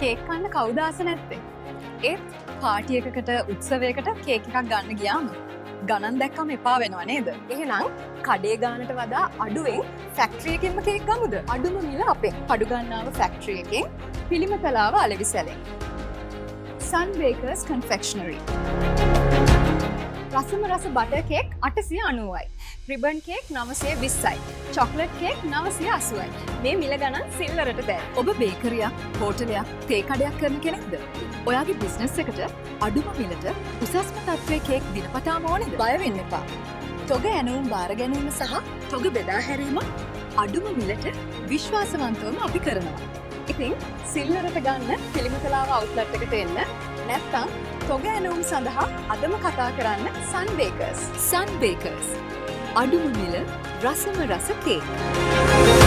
Cake කන්න කවුද ආස නැත්තේ? ඒත් පාටි එකකට උත්සවයකට කේක් එකක් ගන්න ගියාම ගණන් දැක්කම එපා වෙනවා නේද? එහෙනම් කඩේ ගානට වඩා අඩුවෙන් ෆැක්ටරි එකකින්ම කේක් ගමුද? අඩුම මිල අපේ කඩු ගන්නාව ෆැක්ටරි එකෙන් පිළිමතලාව අලෙවිසැලෙන්. Sun Bakers Confectionery. රසම රස බටර් කේක් 890යි. රිබන් කේක් 920යි. චොක්ලට් කේක් 980යි. මේ මිල ගණන් සිල්වරට බෑ. ඔබ බේකරියක්, හෝටලයක්, තේ කඩයක් කරන කෙනෙක්ද? ඔයාගේ බිස්නස් එකට අඩුම මිලට උසස්ම තත්ත්වයේ කේක් දිනපතාම ඕනේද? බය වෙන්න එපා. තොග ඇණවුම් බාර ගැනීම සහ තොග බෙදා හැරීම අඩුම මිලට විශ්වාසවන්තවම අපි කරනවා. ඉතින් සිල්වරට ගන්න පිළිමතලාව අවුට්ලට් එකට එන්න. නැත්නම් තොග ඇණවුම් සඳහා අදම කතා කරන්න Sun Bakers. Sun Bakers. අඩුම මිල රසම රස කේක්.